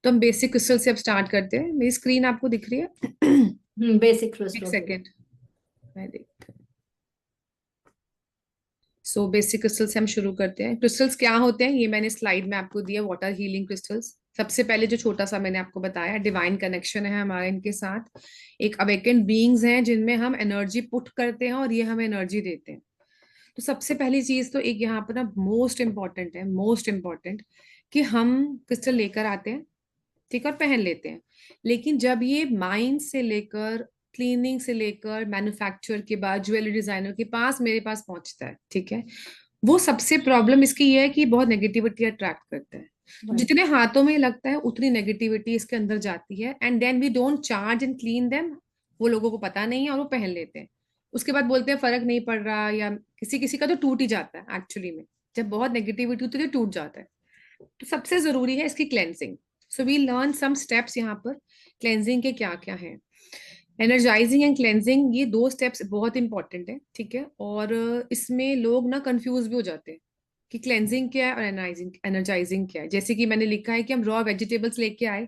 तो हम basic crystal से अब स्टार्ट करते हैं। मेरी स्क्रीन आपको दिख रही है? बेसिक एक क्रिस्टल। सेकेंड, मैं देख। सो बेसिक क्रिस्टल से हम शुरू करते हैं। क्रिस्टल्स क्या होते हैं ये मैंने स्लाइड में आपको दिया, वाटर हीलिंग क्रिस्टल्स। सबसे पहले जो छोटा सा मैंने आपको बताया, डिवाइन कनेक्शन है हमारा इनके साथ। एक अवेकेंड बीइंग्स हैं जिनमें हम एनर्जी पुट करते हैं और ये हमें एनर्जी देते हैं। तो सबसे पहली चीज तो एक यहाँ पर ना मोस्ट इंपॉर्टेंट है, मोस्ट इंपॉर्टेंट, कि हम क्रिस्टल लेकर आते हैं, ठीक है, और पहन लेते हैं। लेकिन जब ये माइंड से लेकर, क्लीनिंग से लेकर, मैन्युफैक्चर के बाद ज्वेलरी डिजाइनर के पास मेरे पास पहुंचता है, ठीक है, वो सबसे प्रॉब्लम इसकी ये है कि बहुत नेगेटिविटी अट्रैक्ट करता है। तो राइट। जितने हाथों में लगता है उतनी नेगेटिविटी इसके अंदर जाती है, and then we don't charge and clean them. वो लोगों को पता नहीं है और वो पहन लेते हैं। उसके बाद बोलते हैं फर्क नहीं पड़ रहा, या किसी किसी का तो टूट ही जाता है एक्चुअली में। जब बहुत नेगेटिविटी होती है तो टूट जाता है। तो सबसे जरूरी है इसकी cleansing. So we learn some steps यहाँ पर, क्लेंजिंग के क्या क्या है। एनर्जाइजिंग एंड क्लेंजिंग, ये दो स्टेप्स बहुत इंपॉर्टेंट है, ठीक है। और इसमें लोग ना कंफ्यूज भी हो जाते हैं कि क्लेंजिंग क्या है और एनर्जाइजिंग एनर्जाइजिंग क्या है। जैसे कि मैंने लिखा है कि हम रॉ वेजिटेबल्स लेके आए,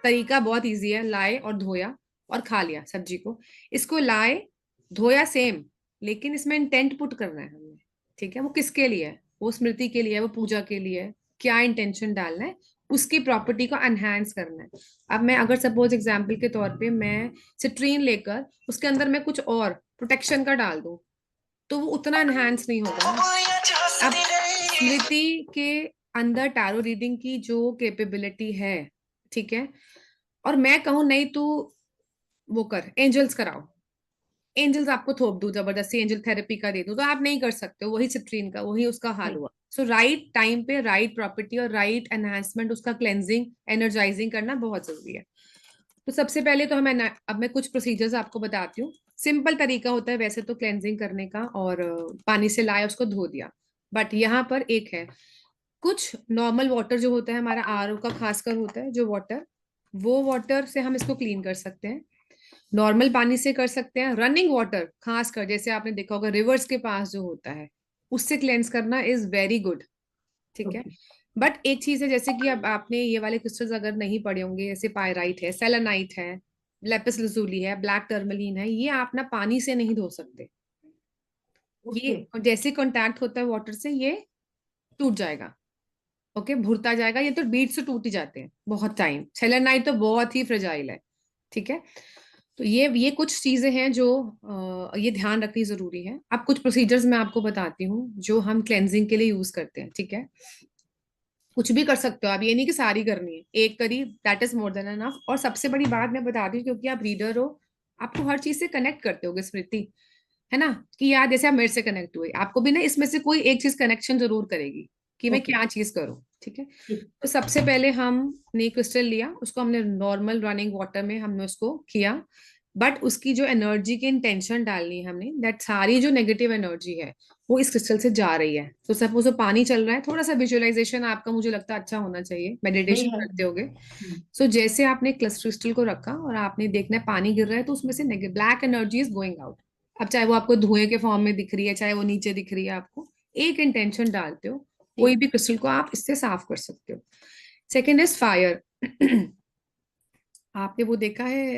तरीका बहुत इजी है, लाए और धोया और खा लिया सब्जी को। इसको लाए, धोया, सेम, लेकिन इसमें इंटेंट पुट करना है हमने, ठीक है। वो किसके लिए है? वो स्मृति के लिए है, वो पूजा के लिए है। क्या इंटेंशन डालना है, उसकी प्रॉपर्टी को एनहांस करना है। अब मैं अगर सपोज एग्जांपल के तौर पे मैं सिट्रीन लेकर उसके अंदर मैं कुछ और प्रोटेक्शन का डाल दूं, तो वो उतना एनहांस नहीं होगा ना। अब स्मृति के अंदर टैरो रीडिंग की जो कैपेबिलिटी है, ठीक है, और मैं कहूं नहीं तो वो कर एंजल्स कराओ, एंजल्स आपको थोप दूं, जबरदस्ती एंजल थेरेपी का दे दूं, तो आप नहीं कर सकते हो। वही सिट्रीन का वही उसका हाल हुआ। सो राइट टाइम पे राइट प्रॉपर्टी और राइट एनहांसमेंट, उसका क्लेंजिंग एनर्जाइजिंग करना बहुत जरूरी है। तो सबसे पहले तो अब मैं कुछ प्रोसीजर्स आपको बताती हूँ। सिंपल तरीका होता है वैसे तो क्लेंजिंग करने का, और पानी से लाया उसको धो दिया। बट यहाँ पर एक है, कुछ नॉर्मल वाटर जो होता है हमारा आरओ का खासकर होता है जो वाटर, वो वाटर से हम इसको क्लीन कर सकते हैं। नॉर्मल पानी से कर सकते हैं। रनिंग वाटर खासकर जैसे आपने देखा होगा रिवर्स के पास जो होता है, उससे क्लेंस करना इज वेरी गुड, ठीक है। ओके। बट एक चीज है, जैसे कि अब आपने ये वाले क्रिस्टल्स अगर नहीं पढ़े होंगे, जैसे पायराइट है, सेलेनाइट है, लेपिस लजूली है, ब्लैक टर्मलीन है, ये आप ना पानी से नहीं धो सकते। ये ओके। जैसे कांटेक्ट होता है वाटर से ये टूट जाएगा, ओके, भुरता जाएगा। ये तो बीट से टूट ही जाते हैं बहुत टाइम। सेलेनाइट तो बहुत ही फ्रेजाइल है, ठीक है। तो ये कुछ चीजें हैं जो ये ध्यान रखनी जरूरी है। अब कुछ प्रोसीजर्स मैं आपको बताती हूँ जो हम क्लेंजिंग के लिए यूज करते हैं, ठीक है। कुछ भी कर सकते हो आप, ये नहीं कि सारी करनी है, एक करी that is more than enough. और सबसे बड़ी बात मैं बता दी, क्योंकि आप रीडर हो, आपको हर चीज से कनेक्ट करते होगे स्मृति, है ना, कि यार जैसे आप मेरे से कनेक्ट हुए, आपको भी ना इसमें से कोई एक चीज कनेक्शन जरूर करेगी कि मैं ओके। क्या चीज करूँ, ठीक है। ठीक। तो सबसे पहले हमने क्रिस्टल लिया, उसको हमने नॉर्मल रनिंग वाटर में हमने उसको किया। बट उसकी जो एनर्जी की इंटेंशन डालनी है हमने, दैट सारी जो नेगेटिव एनर्जी है वो इस क्रिस्टल से जा रही है। तो सपोज वो पानी चल रहा है, थोड़ा सा विजुअलाइजेशन आपका मुझे लगता है अच्छा होना चाहिए, नहीं मेडिटेशन है। करते होगे। सो जैसे आपने क्रिस्टल को रखा और आपने देखना है पानी गिर रहा है, तो उसमें से black energy is going out. अब चाहे वो आपको धुएं के फॉर्म में दिख रही है, चाहे वो नीचे दिख रही है, आपको एक इंटेंशन डालते हो, कोई ठीक। भी क्रिस्टल को आप इससे साफ कर सकते हो। Second is fire. आपने वो देखा है,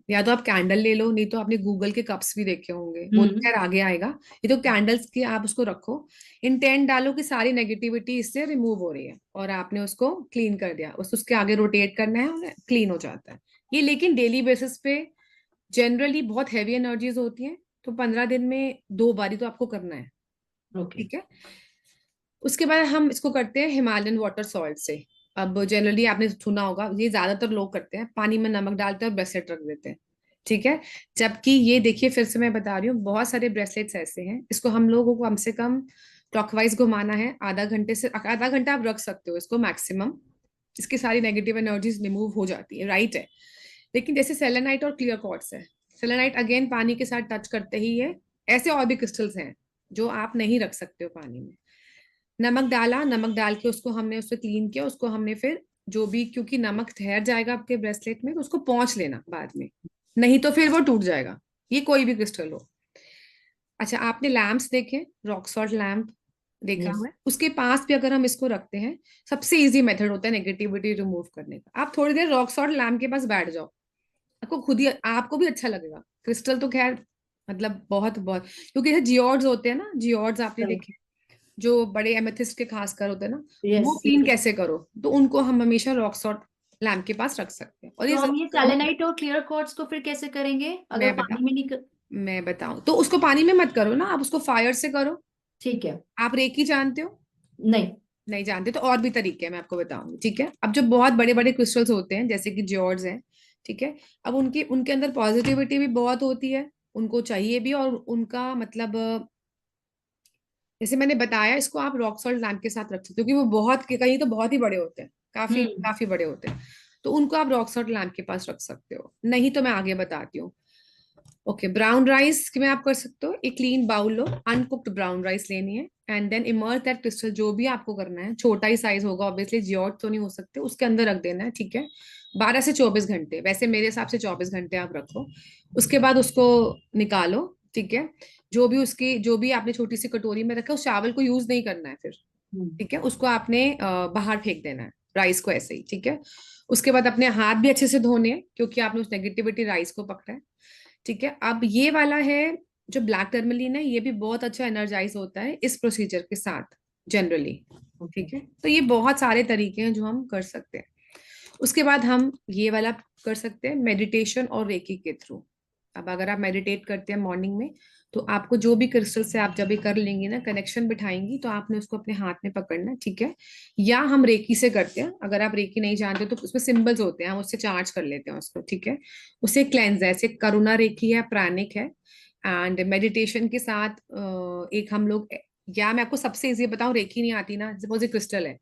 या तो आप कैंडल ले लो, नहीं तो आपने गूगल के कप्स भी देखे होंगे, वो तो हम्म। खैर आगे आएगा। ये तो कैंडल्स की आप उसको रखो, इंटेंट डालो कि सारी नेगेटिविटी इससे रिमूव हो रही है, और आपने उसको क्लीन कर दिया, बस उसके आगे रोटेट करना है और क्लीन हो जाता है ये। लेकिन डेली बेसिस पे जनरली बहुत हैवी एनर्जीज होती हैं, तो 15 दिन में 2 बारी तो आपको करना है, ओके। ठीक है। उसके बाद हम इसको करते हैं हिमालयन वाटर सॉल्ट से। अब जनरली आपने सुना होगा, ये ज्यादातर लोग करते हैं, पानी में नमक डालते हैं और ब्रेसलेट रख देते हैं, ठीक है। जबकि ये देखिए, फिर से मैं बता रही हूँ, बहुत सारे ब्रेसलेट्स ऐसे हैं, इसको हम लोगों को कम से कम क्लॉकवाइज घुमाना है, आधा घंटा आप रख सकते हो इसको मैक्सिमम। इसकी सारी नेगेटिव एनर्जीज रिमूव हो जाती है, राइट है। लेकिन जैसे सेलेनाइट और क्लियर क्वार्ट्ज है, सेलेनाइट अगेन पानी के साथ टच करते ही है। ऐसे और भी क्रिस्टल्स हैं जो आप नहीं रख सकते हो पानी में। नमक डाला, नमक डाल के उसको हमने उससे क्लीन किया, उसको हमने फिर जो भी, क्योंकि नमक ठहर जाएगा आपके ब्रेसलेट में, तो उसको पोंछ लेना बाद में, नहीं तो फिर वो टूट जाएगा, ये कोई भी क्रिस्टल हो। अच्छा, आपने लैम्प्स देखे, रॉक सॉल्ट लैम्प, देखा यस। हुआ है, उसके पास भी अगर हम इसको रखते हैं, सबसे इजी मेथड होता है नेगेटिविटी रिमूव करने का। आप थोड़ी देर रॉक सॉल्ट लैम्प के पास बैठ जाओ, आपको खुद ही, आपको भी अच्छा लगेगा। क्रिस्टल तो खैर मतलब बहुत बहुत, क्योंकि जैसे जियोड्स होते हैं ना, जियोड्स आपने देखे, जो बड़े एमेथिस्ट के खासकर होते हैं ना, वो यस। क्लीन कैसे करो, तो उनको हम हमेशा रॉक सॉल्ट लैम्प के पास रख सकते हैं। और तो ये हम ये जरूर, सेलेनाइट और क्लियर क्वार्ट्ज को फिर कैसे करेंगे अगर मैं बता पानी में नहीं मैं बताऊं तो उसको पानी में मत करो ना, आप उसको फायर से करो। ठीक है। आप रेकी जानते हो? नहीं। नहीं जानते तो और भी तरीके हैं, मैं आपको बताऊंगी, ठीक है। अब जो बहुत बड़े बड़े क्रिस्टल्स होते हैं जैसे कि जॉर्ज हैं, ठीक है, अब उनकी उनके अंदर पॉजिटिविटी भी बहुत होती है, उनको चाहिए भी, और उनका मतलब जैसे मैंने बताया, इसको आप रॉक सॉल्ट लैम्प के साथ रख सकते हो, क्योंकि वो बहुत, कहीं तो बहुत ही बड़े होते हैं, काफी हम्म। काफी बड़े होते हैं, तो उनको आप रॉक सॉल्ट लैम्प के पास रख सकते हो। नहीं तो मैं आगे बताती हूँ। ओके, ब्राउन राइस में आप कर सकते हो, एक क्लीन बाउल लो, अनकुक्ड ब्राउन राइस लेनी है, and then emerge that crystal, जो भी आपको करना है, छोटा ही साइज होगा ऑब्वियसली, जियोट तो नहीं हो सकते, उसके अंदर रख देना है, ठीक है। 12 से 24 घंटे, वैसे मेरे हिसाब से 24 घंटे आप रखो। उसके बाद उसको निकालो, ठीक है। जो भी उसकी, जो भी आपने छोटी सी कटोरी में रखा, उस चावल को यूज नहीं करना है फिर, हम्म। ठीक है, उसको आपने बाहर फेंक देना है, राइस को ऐसे ही, ठीक है। उसके बाद अपने हाथ भी अच्छे से धोने हैं, क्योंकि आपने उस नेगेटिविटी राइस को पकड़ा है, ठीक है। अब ये वाला है जो ब्लैक टर्मलिन है, ये भी बहुत अच्छा एनर्जाइज होता है इस प्रोसीजर के साथ जनरली, ओके। ठीक है। तो ये बहुत सारे तरीके हैं जो हम कर सकते हैं। उसके बाद हम ये वाला कर सकते हैं मेडिटेशन और रेकी के थ्रू। अब अगर आप मेडिटेट करते हैं मॉर्निंग में, तो आपको जो भी क्रिस्टल से आप जब भी कर लेंगे ना, कनेक्शन बिठाएंगी, तो आपने उसको अपने हाथ में पकड़ना है, ठीक है। या हम रेकी से करते हैं, अगर आप रेकी नहीं जानते तो उसमें सिंबल्स होते हैं, हम उससे चार्ज कर लेते हैं उसको, ठीक है। उससे क्लेंज है, ऐसे करुणा रेकी है, प्राणिक है, एंड मेडिटेशन के साथ एक हम लोग, या मैं आपको सबसे इजी बताऊं, रेकी नहीं आती ना, सपोज क्रिस्टल है,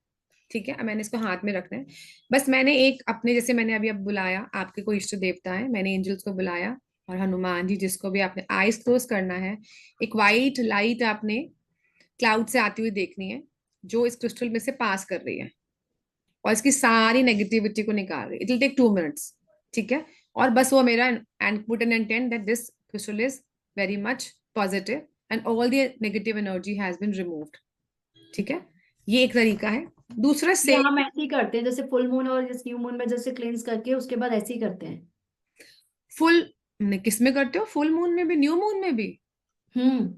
ठीक है, अब मैंने इसको हाथ में रखना है, बस मैंने एक अपने, जैसे मैंने अभी अब बुलाया, आपके कोई इष्ट देवता है, मैंने एंजल्स को बुलाया, और हनुमान जी, जिसको भी आपने आईज क्लोज करना है, एक वाइट लाइट आपने क्लाउड से आती हुई देखनी है, जो इस क्रिस्टल में से पास कर रही है, और इसकी सारी नेगेटिविटी को निकाल रही है। इट विल टेक 2 मिनट्स, ठीक है। और बस वो मेरा, and put an intent that this crystal is very much positive and all the negative energy has been removed, ठीक है। ये एक तरीका है। दूसरा ये से, हम ऐसे ही करते हैं जैसे फुल मून और इस न्यू मून में जैसे क्लेंस करके उसके बाद ऐसे ही करते हैं। फुल किस में करते हो, फुल मून में भी, न्यू मून में भी? हम्म।